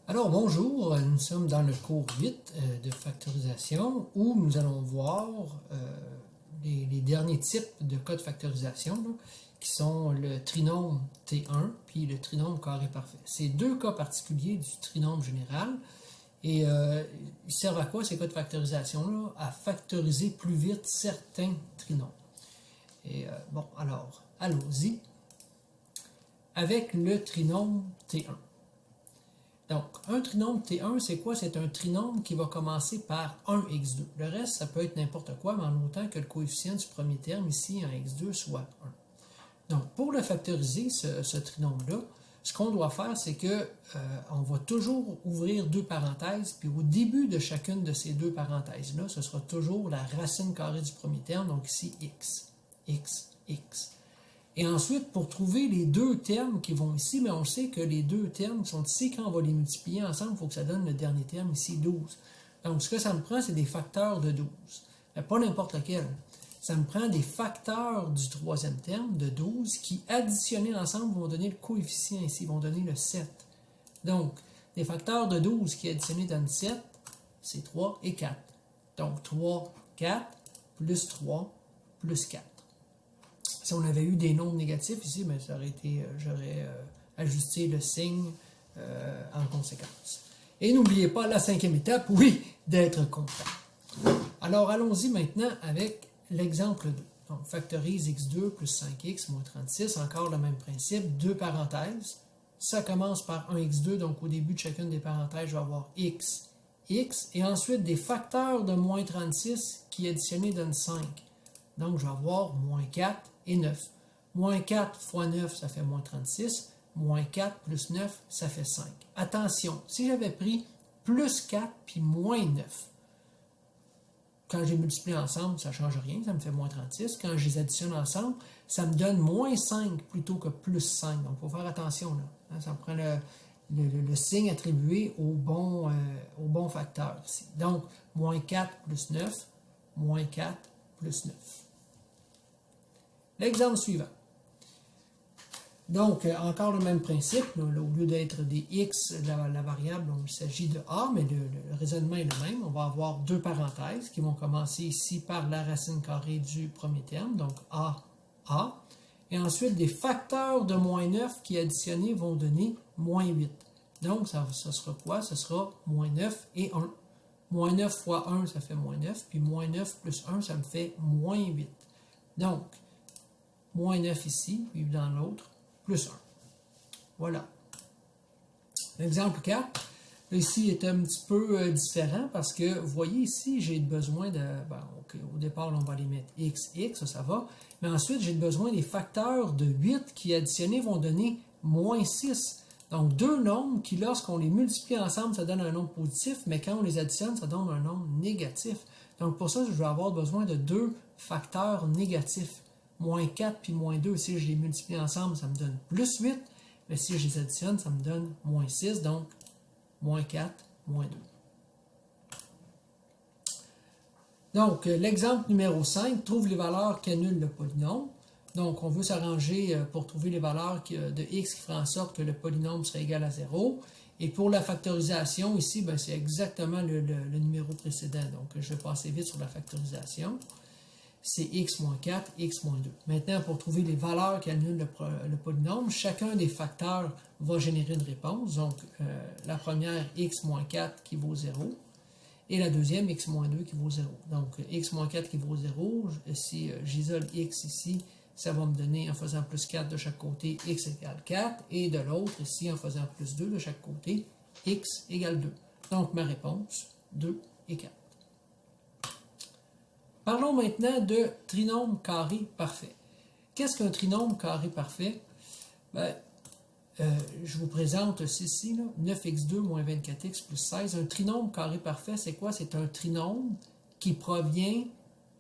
Alors bonjour, nous sommes dans le cours 8 de factorisation où nous allons voir les derniers types de cas de factorisation là, qui sont le trinôme T1 puis le trinôme carré parfait. C'est deux cas particuliers du trinôme général et ils servent à quoi ces cas de factorisation-là? À factoriser plus vite certains trinômes. Et bon, alors, allons-y avec le trinôme T1. Donc, un trinôme T1, c'est quoi? C'est un trinôme qui va commencer par 1x2. Le reste, ça peut être n'importe quoi, mais en autant que le coefficient du premier terme, ici, en x2, soit 1. Donc, pour le factoriser, ce trinôme-là, ce qu'on doit faire, c'est que on va toujours ouvrir deux parenthèses, puis au début de chacune de ces deux parenthèses-là, ce sera toujours la racine carrée du premier terme, donc ici, x, x, x. Et ensuite, pour trouver les deux termes qui vont ici, mais on sait que les deux termes qui sont ici, quand on va les multiplier ensemble, il faut que ça donne le dernier terme ici, 12. Donc, ce que ça me prend, c'est des facteurs de 12. Mais pas n'importe lequel. Ça me prend des facteurs du troisième terme, de 12, qui, additionnés ensemble, vont donner le coefficient ici, vont donner le 7. Donc, les facteurs de 12 qui additionnés donnent 7, c'est 3 et 4. Donc, 3, 4, plus 3, plus 4. Si on avait eu des nombres négatifs ici, ben, ça aurait été, j'aurais ajusté le signe en conséquence. Et n'oubliez pas la cinquième étape, oui, d'être content. Alors allons-y maintenant avec l'exemple 2. Donc factorise x2 plus 5x moins 36, encore le même principe, deux parenthèses. Ça commence par 1x2, donc au début de chacune des parenthèses, je vais avoir x, x, et ensuite des facteurs de moins 36 qui additionnés donnent 5. Donc je vais avoir moins 4 et 9. Moins 4 fois 9, ça fait moins 36. Moins 4 plus 9, ça fait 5. Attention, si j'avais pris plus 4 puis moins 9, quand j'ai multiplié ensemble, ça ne change rien, ça me fait moins 36. Quand je les additionne ensemble, ça me donne moins 5 plutôt que plus 5. Donc, il faut faire attention là. Ça me prend le signe attribué au bon facteur ici. Donc, moins 4 plus 9, moins 4 plus 9. L'exemple suivant. Donc, encore le même principe. Là, au lieu d'être des x, la variable, il s'agit de a, mais le raisonnement est le même. On va avoir deux parenthèses qui vont commencer ici par la racine carrée du premier terme, donc a, a. Et ensuite, des facteurs de moins 9 qui additionnés vont donner moins 8. Donc, ça sera quoi? Ce sera moins 9 et 1. Moins 9 fois 1, ça fait moins 9. Puis moins 9 plus 1, ça me fait moins 8. Donc, moins 9 ici, puis dans l'autre, plus 1. Voilà. L'exemple 4, ici est un petit peu différent parce que, vous voyez ici, j'ai besoin de... au départ, on va les mettre x, x, ça va. Mais ensuite, j'ai besoin des facteurs de 8 qui additionnés vont donner moins 6. Donc, deux nombres qui, lorsqu'on les multiplie ensemble, ça donne un nombre positif, mais quand on les additionne, ça donne un nombre négatif. Donc, pour ça, je vais avoir besoin de deux facteurs négatifs. Moins 4 puis moins 2, si je les multiplie ensemble, ça me donne plus 8. Mais si je les additionne, ça me donne moins 6, donc moins 4, moins 2. Donc, l'exemple numéro 5, trouve les valeurs qui annulent le polynôme. Donc, on veut s'arranger pour trouver les valeurs de x qui feraient en sorte que le polynôme serait égal à 0. Et pour la factorisation, ici, c'est exactement le numéro précédent. Donc, je vais passer vite sur la factorisation. C'est x moins 4, x moins 2. Maintenant, pour trouver les valeurs qui annulent le polynôme, chacun des facteurs va générer une réponse. Donc, la première, x moins 4 qui vaut 0. Et la deuxième, x moins 2 qui vaut 0. Donc, x moins 4 qui vaut 0. Si j'isole x ici, ça va me donner, en faisant plus 4 de chaque côté, x égale 4. Et de l'autre, ici, en faisant plus 2 de chaque côté, x égale 2. Donc, ma réponse, 2 et 4. Parlons maintenant de trinôme carré parfait. Qu'est-ce qu'un trinôme carré parfait? Je vous présente ici, 9x2 moins 24x plus 16. Un trinôme carré parfait, c'est quoi? C'est un trinôme qui provient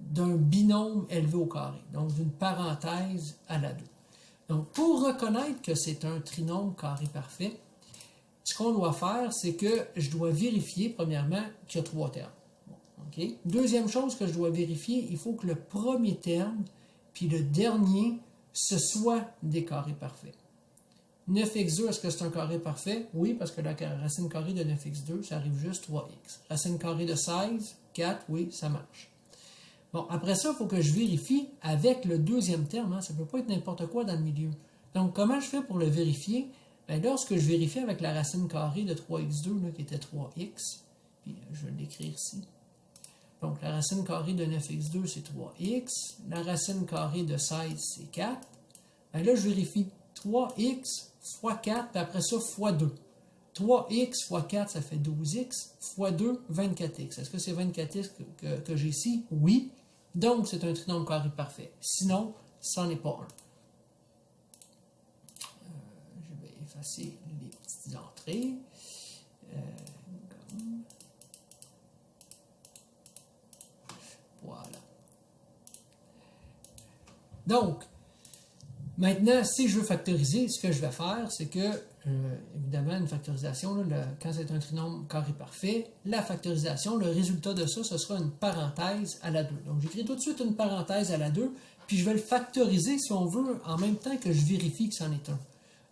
d'un binôme élevé au carré, donc d'une parenthèse à la 2. Donc, pour reconnaître que c'est un trinôme carré parfait, ce qu'on doit faire, c'est que je dois vérifier, premièrement, qu'il y a trois termes. Okay. Deuxième chose que je dois vérifier, il faut que le premier terme puis le dernier, ce soit des carrés parfaits. 9x2, est-ce que c'est un carré parfait? Oui, parce que la racine carrée de 9x2, ça arrive juste 3x. Racine carrée de 16, 4, oui, ça marche. Bon, après ça, il faut que je vérifie avec le deuxième terme. Hein, ça ne peut pas être n'importe quoi dans le milieu. Donc, comment je fais pour le vérifier? Bien, lorsque je vérifie avec la racine carrée de 3x2, là, qui était 3x, puis je vais l'écrire ici. Donc, la racine carrée de 9x2, c'est 3x. La racine carrée de 16, c'est 4. Bien, là, je vérifie 3x fois 4, puis après ça, fois 2. 3x fois 4, ça fait 12x, fois 2, 24x. Est-ce que c'est 24x que j'ai ici? Oui. Donc, c'est un trinôme carré parfait. Sinon, ça n'en est pas un. Je vais effacer les petites entrées. Voilà. Donc, maintenant, si je veux factoriser, ce que je vais faire, c'est que, évidemment, une factorisation, là, quand c'est un trinôme carré parfait, la factorisation, le résultat de ça, ce sera une parenthèse à la 2. Donc, j'écris tout de suite une parenthèse à la 2, puis je vais le factoriser, si on veut, en même temps que je vérifie que c'en est un.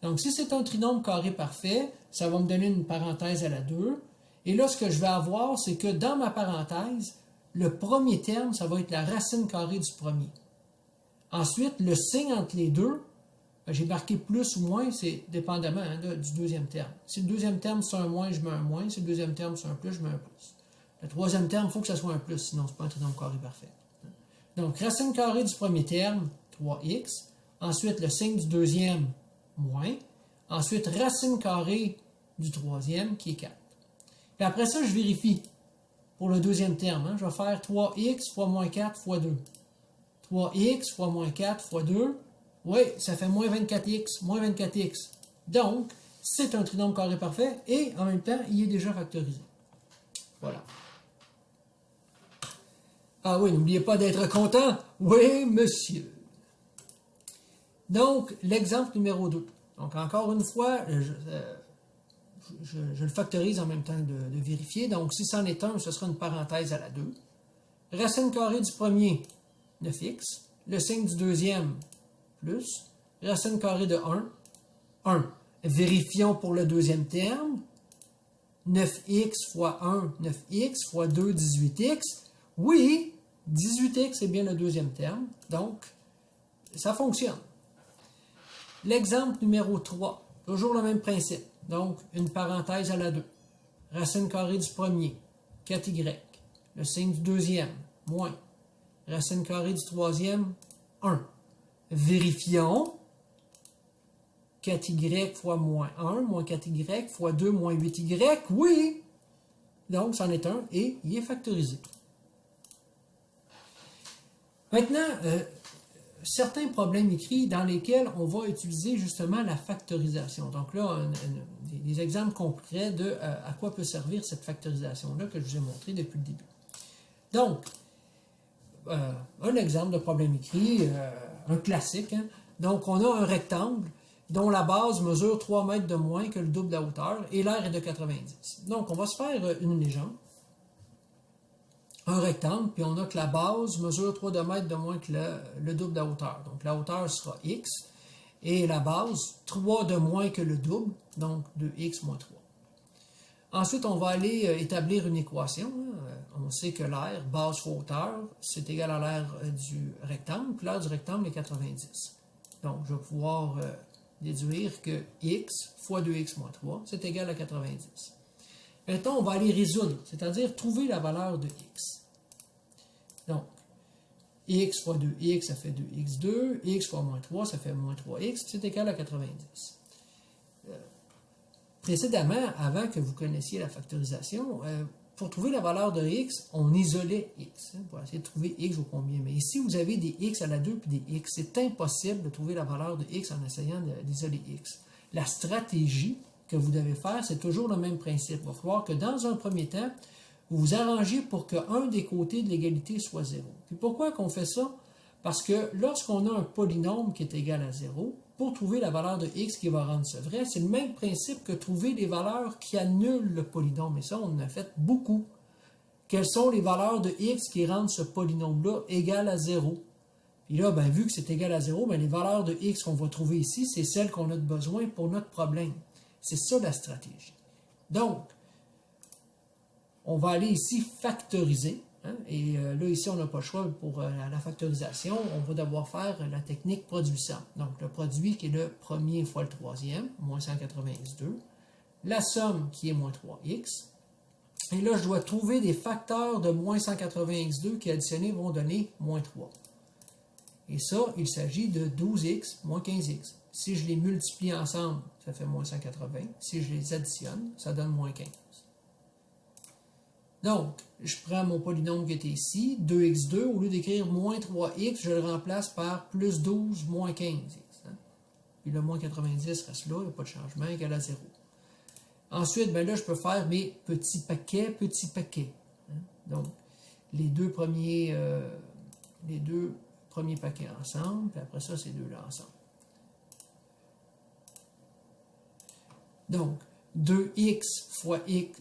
Donc, si c'est un trinôme carré parfait, ça va me donner une parenthèse à la 2. Et là, ce que je vais avoir, c'est que dans ma parenthèse, le premier terme, ça va être la racine carrée du premier. Ensuite, le signe entre les deux, j'ai marqué plus ou moins, c'est dépendamment du deuxième terme. Si le deuxième terme c'est un moins, je mets un moins. Si le deuxième terme c'est un plus, je mets un plus. Le troisième terme, il faut que ça soit un plus, sinon ce n'est pas un trinôme carré parfait. Donc, racine carrée du premier terme, 3x. Ensuite, le signe du deuxième, moins. Ensuite, racine carrée du troisième, qui est 4. Et après ça, je vérifie pour le deuxième terme. Hein, je vais faire 3x fois moins 4 fois 2. 3x fois moins 4 fois 2, oui, ça fait moins 24x, moins 24x. Donc, c'est un trinôme carré parfait et en même temps, il est déjà factorisé. Voilà. Ah oui, n'oubliez pas d'être content. Oui, monsieur. Donc, l'exemple numéro 2. Donc, encore une fois, je le factorise en même temps de vérifier. Donc, si c'en est un, ce sera une parenthèse à la 2. Racine carrée du premier, 9x. Le signe du deuxième, plus. Racine carrée de 1, 1. Vérifions pour le deuxième terme. 9x fois 1, 9x fois 2, 18x. Oui, 18x est bien le deuxième terme. Donc, ça fonctionne. L'exemple numéro 3. Toujours le même principe. Donc, une parenthèse à la 2. Racine carrée du premier, 4y. Le signe du deuxième, moins. Racine carrée du troisième, 1. Vérifions. 4y fois moins 1, moins 4y fois 2, moins 8y. Oui! Donc, c'en est un et il est factorisé. Maintenant, certains problèmes écrits dans lesquels on va utiliser justement la factorisation. Donc là, des exemples concrets de à quoi peut servir cette factorisation-là que je vous ai montré depuis le début. Donc, un exemple de problème écrit, un classique. Hein? Donc, on a un rectangle dont la base mesure 3 mètres de moins que le double de la hauteur et l'aire est de 90. Donc, on va se faire une légende. Un rectangle, puis on a que la base mesure 3 mètres de moins que le double de la hauteur. Donc, la hauteur sera x et la base 3 de moins que le double, donc 2x moins 3. Ensuite, on va aller établir une équation. On sait que l'aire, base fois hauteur, c'est égal à l'aire du rectangle, puis l'aire du rectangle est 90. Donc, je vais pouvoir déduire que x fois 2x moins 3, c'est égal à 90. Maintenant, on va aller résoudre, c'est-à-dire trouver la valeur de x. Donc, x fois 2x, ça fait 2x2, x fois moins 3, ça fait moins 3x, c'est égal à 90. Précédemment, avant que vous connaissiez la factorisation, pour trouver la valeur de x, on isolait x, pour essayer de trouver x au combien. Mais ici, vous avez des x à la 2 puis des x. C'est impossible de trouver la valeur de x en essayant d'isoler x. La stratégie que vous devez faire, c'est toujours le même principe. Il va falloir que dans un premier temps, vous vous arrangez pour qu'un des côtés de l'égalité soit 0. Puis pourquoi qu'on fait ça? Parce que lorsqu'on a un polynôme qui est égal à 0, pour trouver la valeur de x qui va rendre ça vrai, c'est le même principe que trouver les valeurs qui annulent le polynôme. Et ça, on en a fait beaucoup. Quelles sont les valeurs de x qui rendent ce polynôme-là égal à 0? Puis là, ben, vu que c'est égal à 0, ben, les valeurs de x qu'on va trouver ici, c'est celles qu'on a de besoin pour notre problème. C'est ça la stratégie. Donc, on va aller ici factoriser. Hein, et là, ici, on n'a pas le choix pour la factorisation. On va devoir faire la technique produit somme. Donc, le produit qui est le premier fois le troisième, moins 192. La somme qui est moins 3x. Et là, je dois trouver des facteurs de moins 192 qui additionnés vont donner moins 3. Et ça, il s'agit de 12x moins 15x. Si je les multiplie ensemble, ça fait moins 180. Si je les additionne, ça donne moins 15. Donc, je prends mon polynôme qui était ici, 2x2, au lieu d'écrire moins 3x, je le remplace par plus 12 moins 15x. Hein? Puis le moins 90 reste là, il n'y a pas de changement, égal à 0. Ensuite, ben là, je peux faire mes petits paquets. Hein? Donc, les deux premiers paquets ensemble, puis après ça, ces deux-là ensemble. Donc, 2x fois x,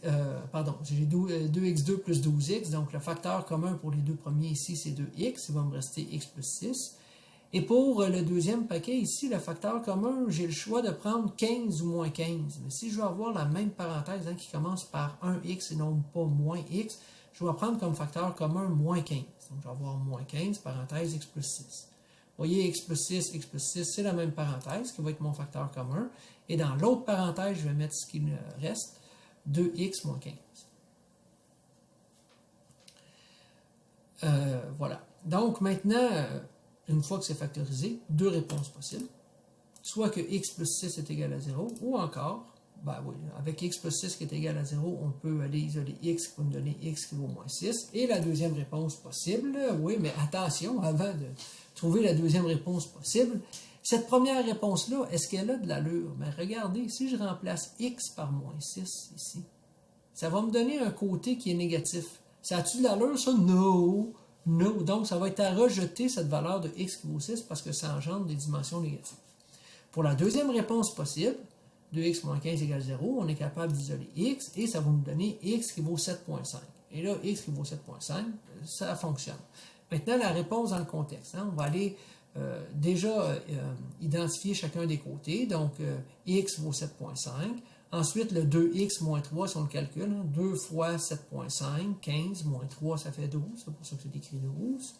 j'ai 2x2 plus 12x, donc le facteur commun pour les deux premiers ici, c'est 2x, il va me rester x plus 6. Et pour le deuxième paquet ici, le facteur commun, j'ai le choix de prendre 15 ou moins 15. Mais si je veux avoir la même parenthèse qui commence par 1x et non pas moins x, je vais prendre comme facteur commun moins 15. Donc, je vais avoir moins 15, parenthèse x plus 6. Vous voyez, x plus 6, c'est la même parenthèse qui va être mon facteur commun. Et dans l'autre parenthèse, je vais mettre ce qui me reste, 2x moins 15. Voilà. Donc, maintenant, une fois que c'est factorisé, deux réponses possibles. Soit que x plus 6 est égal à 0, ou encore, ben oui, avec x plus 6 qui est égal à 0, on peut aller isoler x qui va me donner x qui vaut moins 6. Et la deuxième réponse possible, oui, mais attention, avant de trouver la deuxième réponse possible, cette première réponse-là, est-ce qu'elle a de l'allure? Ben regardez, si je remplace x par moins 6 ici, ça va me donner un côté qui est négatif. Ça a-tu de l'allure, ça? Non! Non. Donc, ça va être à rejeter cette valeur de x qui vaut 6 parce que ça engendre des dimensions négatives. Pour la deuxième réponse possible, 2x moins 15 égale 0, on est capable d'isoler x et ça va nous donner x qui vaut 7,5. Et là, x qui vaut 7,5, ça fonctionne. Maintenant, la réponse dans le contexte. Hein, on va aller déjà identifier chacun des côtés. Donc, x vaut 7,5. Ensuite, le 2x moins 3, si on le calcule, hein, 2 fois 7,5, 15, moins 3, ça fait 12. C'est pour ça que c'est écrit 12.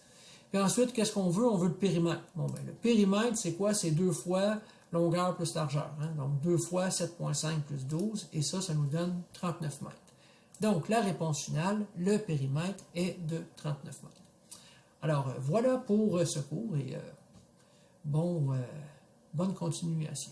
Puis ensuite, qu'est-ce qu'on veut? On veut le périmètre. Bon, ben, le périmètre, c'est quoi? C'est 2 fois longueur plus largeur. Hein? Donc, 2 fois 7,5 plus 12. Et ça nous donne 39 mètres. Donc, la réponse finale, le périmètre est de 39 mètres. Alors, voilà pour ce cours et bonne continuation.